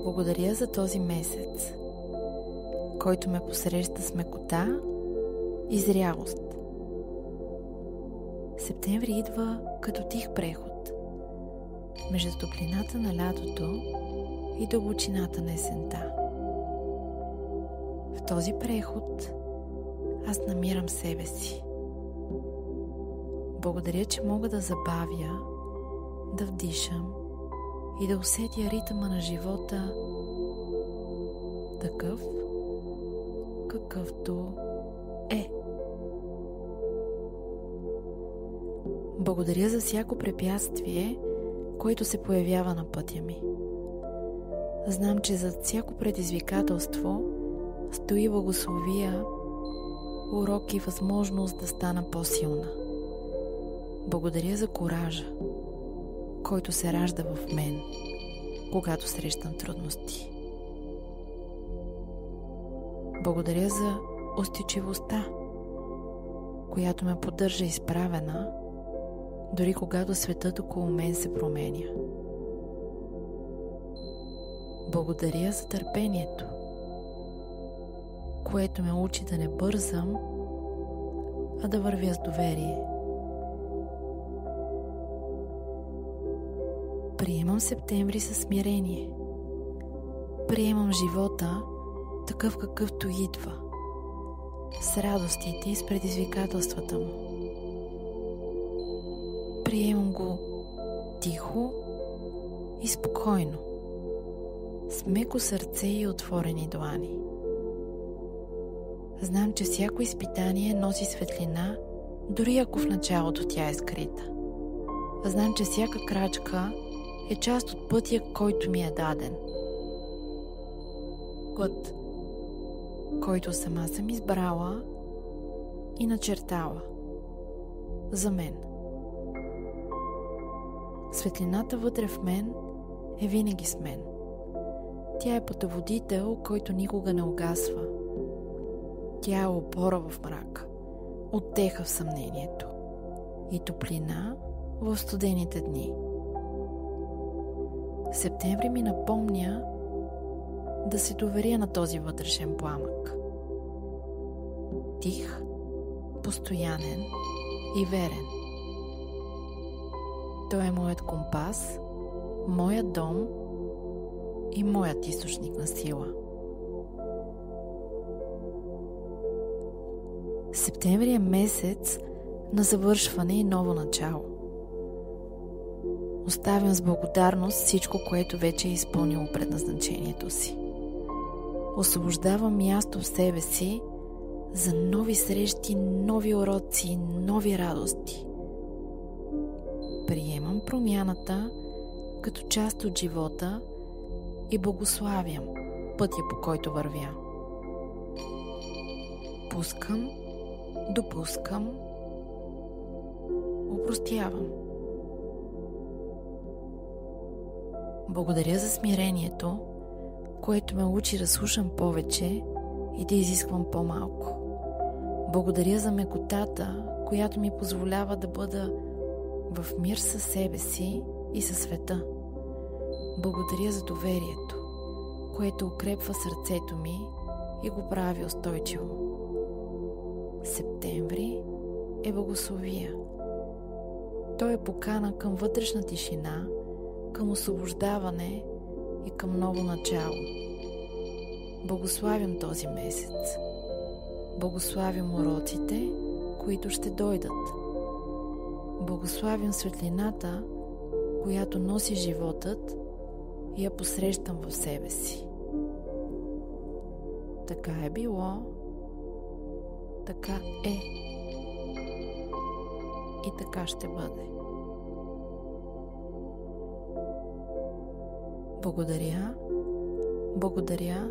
Благодаря за този месец, който ме посреща с мекота и зрялост. Септември идва като тих преход между топлината на лятото и дълбочината на есента. В този преход аз намирам себе си. Благодаря, че мога да забавя, да вдишам и да усетя ритъма на живота такъв, какъвто е. Благодаря за всяко препятствие, което се появява на пътя ми. Знам, че зад всяко предизвикателство стои благословия, урок и възможност да стана по-силна. Благодаря за коража, който се ражда в мен, когато срещам трудности. Благодаря за устойчивостта, която ме поддържа изправена, дори когато светът около мен се променя. Благодаря за търпението, което ме учи да не бързам, а да вървя с доверие. Приемам септември със смирение. Приемам живота такъв какъвто идва, с радостите и с предизвикателствата му. Приемам го тихо и спокойно, с меко сърце и отворени длани. Знам, че всяко изпитание носи светлина, дори ако в началото тя е скрита. Знам, че всяка крачка е част от пътя, който ми е даден. Път, който сама съм избрала и начертала за мен. Светлината вътре в мен е винаги с мен. Тя е пътеводител, който никога не угасва. Тя е опора в мрака, утеха в съмнението и топлина в студените дни. Септември ми напомня да се доверя на този вътрешен пламък. Тих, постоянен и верен. Той е моят компас, моят дом и моят източник на сила. Септември е месец на завършване и ново начало. Оставям с благодарност всичко, което вече е изпълнило предназначението си. Освобождавам място в себе си за нови срещи, нови уроци, нови радости. Приемам промяната като част от живота и благославям пътя, по който вървя. Пускам, допускам, опростявам. Благодаря за смирението, което ме учи да слушам повече и да изисквам по-малко. Благодаря за мекотата, която ми позволява да бъда в мир със себе си и със света. Благодаря за доверието, което укрепва сърцето ми и го прави устойчиво. Септември е благословия. Той е покана към вътрешна тишина, към освобождаване и към ново начало. Благославям този месец. Благославям уроците, които ще дойдат. Благославям светлината, която носи животът и я посрещам в себе си. Така е било, така е и така ще бъде. Благодаря, благодаря,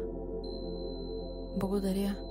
благодаря.